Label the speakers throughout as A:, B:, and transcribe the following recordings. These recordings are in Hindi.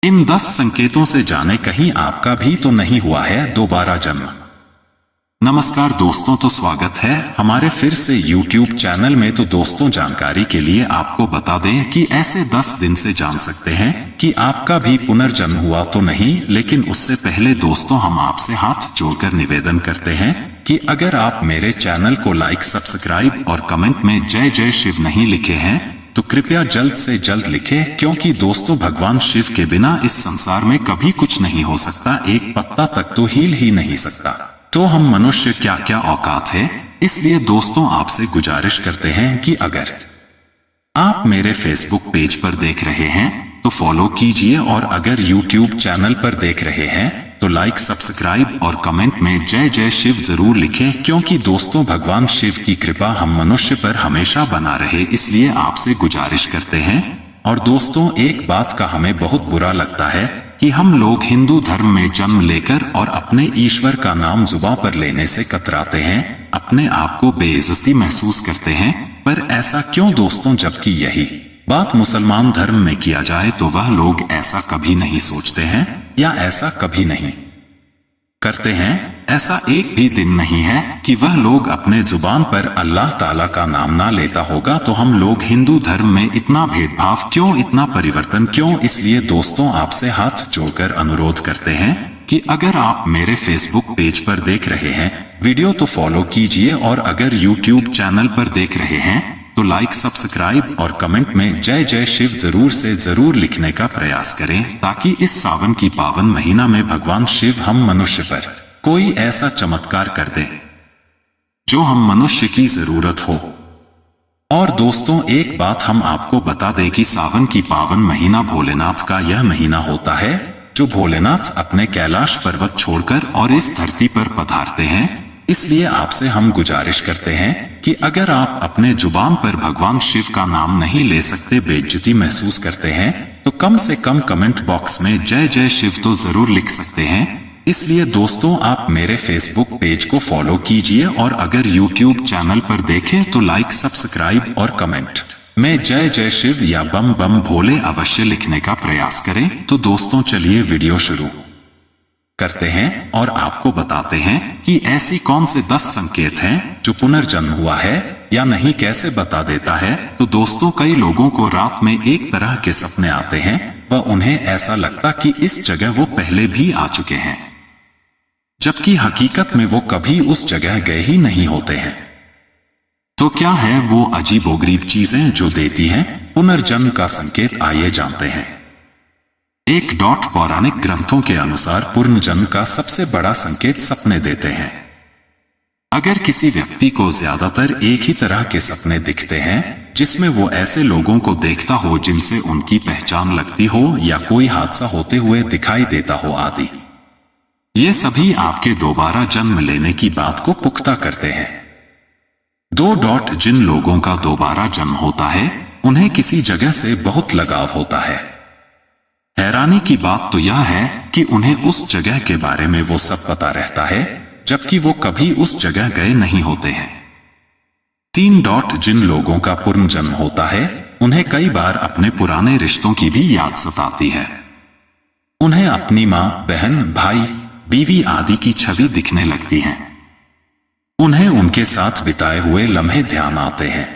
A: इन 10 संकेतों से जाने कहीं आपका भी तो नहीं हुआ है दोबारा जन्म। नमस्कार दोस्तों, तो स्वागत है हमारे फिर से YouTube चैनल में। तो दोस्तों, जानकारी के लिए आपको बता दें कि ऐसे 10 दिन से जान सकते हैं कि आपका भी पुनर्जन्म हुआ तो नहीं। लेकिन उससे पहले दोस्तों, हम आपसे हाथ जोड़कर निवेदन करते हैं कि अगर आप मेरे चैनल को लाइक, सब्सक्राइब और कमेंट में जय जय शिव नहीं लिखे हैं तो कृपया जल्द से जल्द लिखें, क्योंकि दोस्तों भगवान शिव के बिना इस संसार में कभी कुछ नहीं हो सकता। एक पत्ता तक तो हिल ही नहीं सकता, तो हम मनुष्य क्या क्या औकात है। इसलिए दोस्तों, आपसे गुजारिश करते हैं कि अगर आप मेरे फेसबुक पेज पर देख रहे हैं तो फॉलो कीजिए, और अगर यूट्यूब चैनल पर देख रहे हैं तो लाइक, सब्सक्राइब और कमेंट में जय जय शिव जरूर लिखें, क्योंकि दोस्तों भगवान शिव की कृपा हम मनुष्य पर हमेशा बना रहे, इसलिए आपसे गुजारिश करते हैं। और दोस्तों, एक बात का हमें बहुत बुरा लगता है कि हम लोग हिंदू धर्म में जन्म लेकर और अपने ईश्वर का नाम जुबान पर लेने से कतराते हैं, अपने आप को बेइज्जती महसूस करते हैं। पर ऐसा क्यों दोस्तों, जबकि यही बात मुसलमान धर्म में किया जाए तो वह लोग ऐसा कभी नहीं सोचते हैं या ऐसा कभी नहीं करते हैं। ऐसा एक भी दिन नहीं है कि वह लोग अपने जुबान पर अल्लाह ताला का नाम ना लेता होगा। तो हम लोग हिंदू धर्म में इतना भेदभाव क्यों, इतना परिवर्तन क्यों? इसलिए दोस्तों, आपसे हाथ जोड़कर अनुरोध करते हैं कि अगर आप मेरे फेसबुक पेज पर देख रहे हैं वीडियो तो फॉलो कीजिए, और अगर यूट्यूब चैनल पर देख रहे हैं तो लाइक, सब्सक्राइब और कमेंट में जय जय शिव जरूर से जरूर लिखने का प्रयास करें, ताकि इस सावन की पावन महीना में भगवान शिव हम मनुष्य पर कोई ऐसा चमत्कार कर दे जो हम मनुष्य की जरूरत हो। और दोस्तों, एक बात हम आपको बता दें कि सावन की पावन महीना भोलेनाथ का यह महीना होता है जो भोलेनाथ अपने कैलाश पर्वत छोड़कर और इस धरती पर पधारते हैं। इसलिए आपसे हम गुजारिश करते हैं कि अगर आप अपने जुबान पर भगवान शिव का नाम नहीं ले सकते, बेइज्जती महसूस करते हैं, तो कम से कम कमेंट बॉक्स में जय जय शिव तो जरूर लिख सकते हैं। इसलिए दोस्तों, आप मेरे फेसबुक पेज को फॉलो कीजिए, और अगर यूट्यूब चैनल पर देखें तो लाइक, सब्सक्राइब और कमेंट में जय जय शिव या बम बम भोले अवश्य लिखने का प्रयास करें। तो दोस्तों, चलिए वीडियो शुरू करते हैं और आपको बताते हैं कि ऐसी कौन से 10 संकेत हैं जो पुनर्जन्म हुआ है या नहीं, कैसे बता देता है। तो दोस्तों, कई लोगों को रात में एक तरह के सपने आते हैं व उन्हें ऐसा लगता कि इस जगह वो पहले भी आ चुके हैं, जबकि हकीकत में वो कभी उस जगह गए ही नहीं होते हैं। तो क्या है वो अजीबोगरीब चीजें जो देती हैं पुनर्जन्म का संकेत? आइए जानते हैं। पौराणिक ग्रंथों के अनुसार पुनर्जन्म का सबसे बड़ा संकेत सपने देते हैं। अगर किसी व्यक्ति को ज्यादातर एक ही तरह के सपने दिखते हैं, जिसमें वो ऐसे लोगों को देखता हो जिनसे उनकी पहचान लगती हो या कोई हादसा होते हुए दिखाई देता हो आदि, ये सभी आपके दोबारा जन्म लेने की बात को पुख्ता करते हैं। जिन लोगों का दोबारा जन्म होता है उन्हें किसी जगह से बहुत लगाव होता है। हैरानी की बात तो यह है कि उन्हें उस जगह के बारे में वो सब पता रहता है, जबकि वो कभी उस जगह गए नहीं होते हैं। 3. जिन लोगों का पुनर्जन्म होता है उन्हें कई बार अपने पुराने रिश्तों की भी याद सताती है। उन्हें अपनी माँ, बहन, भाई, बीवी आदि की छवि दिखने लगती है। उन्हें उनके साथ बिताए हुए लम्हे ध्यान आते हैं।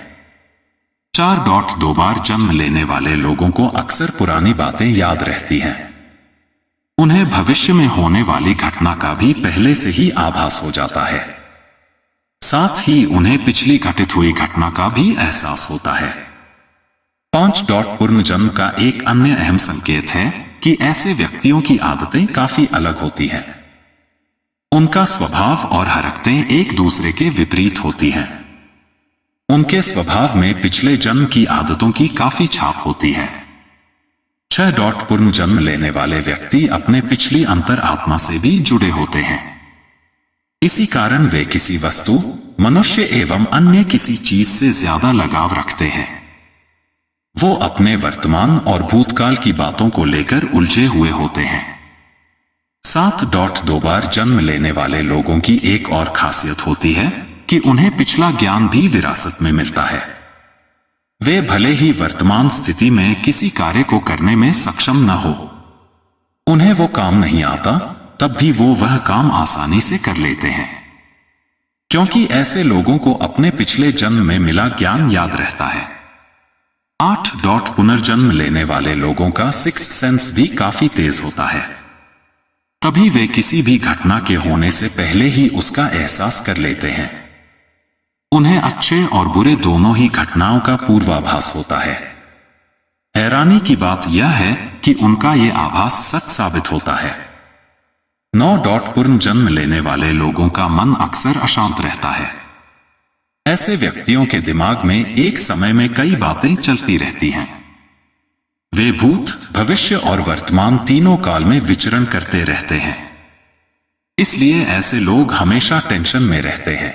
A: 4. 2 बार जन्म लेने वाले लोगों को अक्सर पुरानी बातें याद रहती हैं। उन्हें भविष्य में होने वाली घटना का भी पहले से ही आभास हो जाता है। साथ ही उन्हें पिछली घटित हुई घटना का भी एहसास होता है। 5. पुनर्जन्म का एक अन्य अहम संकेत है कि ऐसे व्यक्तियों की आदतें काफी अलग होती हैं। उनका स्वभाव और हरकतें एक दूसरे के विपरीत होती हैं। उनके स्वभाव में पिछले जन्म की आदतों की काफी छाप होती है। 6. पुनर्जन्म लेने वाले व्यक्ति अपने पिछली अंतर आत्मा से भी जुड़े होते हैं। इसी कारण वे किसी वस्तु, मनुष्य एवं अन्य किसी चीज से ज्यादा लगाव रखते हैं। वो अपने वर्तमान और भूतकाल की बातों को लेकर उलझे हुए होते हैं। 7. 2 बार जन्म लेने वाले लोगों की एक और खासियत होती है कि उन्हें पिछला ज्ञान भी विरासत में मिलता है। वे भले ही वर्तमान स्थिति में किसी कार्य को करने में सक्षम न हो, उन्हें वो काम नहीं आता, तब भी वो वह काम आसानी से कर लेते हैं, क्योंकि ऐसे लोगों को अपने पिछले जन्म में मिला ज्ञान याद रहता है। 8. पुनर्जन्म लेने वाले लोगों का सिक्स्थ सेंस भी काफी तेज होता है, तभी वे किसी भी घटना के होने से पहले ही उसका एहसास कर लेते हैं। उन्हें अच्छे और बुरे दोनों ही घटनाओं का पूर्वाभास होता है। हैरानी की बात यह है कि उनका ये आभास सच साबित होता है। 9. पुनर्जन्म लेने वाले लोगों का मन अक्सर अशांत रहता है। ऐसे व्यक्तियों के दिमाग में एक समय में कई बातें चलती रहती हैं। वे भूत, भविष्य और वर्तमान तीनों काल में विचरण करते रहते हैं। इसलिए ऐसे लोग हमेशा टेंशन में रहते हैं।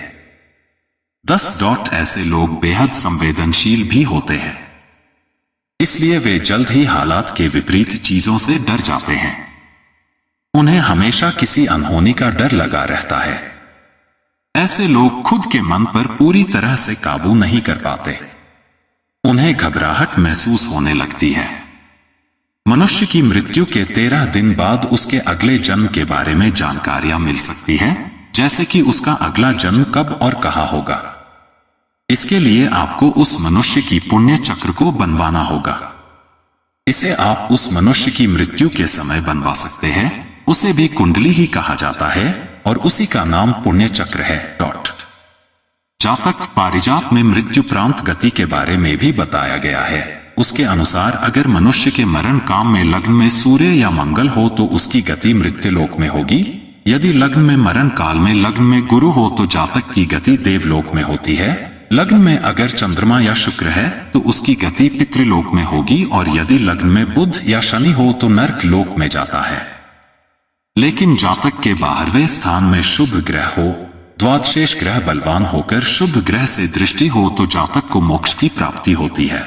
A: 10. ऐसे लोग बेहद संवेदनशील भी होते हैं, इसलिए वे जल्द ही हालात के विपरीत चीजों से डर जाते हैं। उन्हें हमेशा किसी अनहोनी का डर लगा रहता है। ऐसे लोग खुद के मन पर पूरी तरह से काबू नहीं कर पाते। उन्हें घबराहट महसूस होने लगती है। मनुष्य की मृत्यु के 13 दिन बाद उसके अगले जन्म के बारे में जानकारियां मिल सकती हैं, जैसे कि उसका अगला जन्म कब और कहां होगा। इसके लिए आपको उस मनुष्य की पुण्य चक्र को बनवाना होगा। इसे आप उस मनुष्य की मृत्यु के समय बनवा सकते हैं। उसे भी कुंडली ही कहा जाता है और उसी का नाम पुण्य चक्र है। जातक पारिजात में मृत्युप्रांत गति के बारे में भी बताया गया है। उसके अनुसार अगर मनुष्य के मरण काम में लग्न में सूर्य या मंगल हो तो उसकी गति मृत्युलोक में होगी। यदि लग्न में मरण काल में लग्न में गुरु हो तो जातक की गति देवलोक में होती है। लग्न में अगर चंद्रमा या शुक्र है तो उसकी गति पितृलोक में होगी, और यदि लग्न में बुध या शनि हो तो नरक लोक में जाता है। लेकिन जातक के 12वें स्थान में शुभ ग्रह हो, द्वादशेष ग्रह बलवान होकर शुभ ग्रह से दृष्टि हो तो जातक को मोक्ष की प्राप्ति होती है।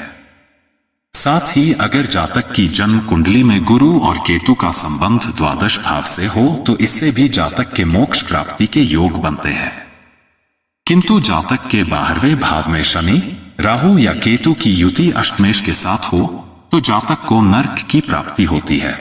A: साथ ही अगर जातक की जन्म कुंडली में गुरु और केतु का संबंध द्वादश भाव से हो तो इससे भी जातक के मोक्ष प्राप्ति के योग बनते हैं। किंतु जातक के 12वें भाव में शनि, राहु या केतु की युति अष्टमेश के साथ हो तो जातक को नरक की प्राप्ति होती है।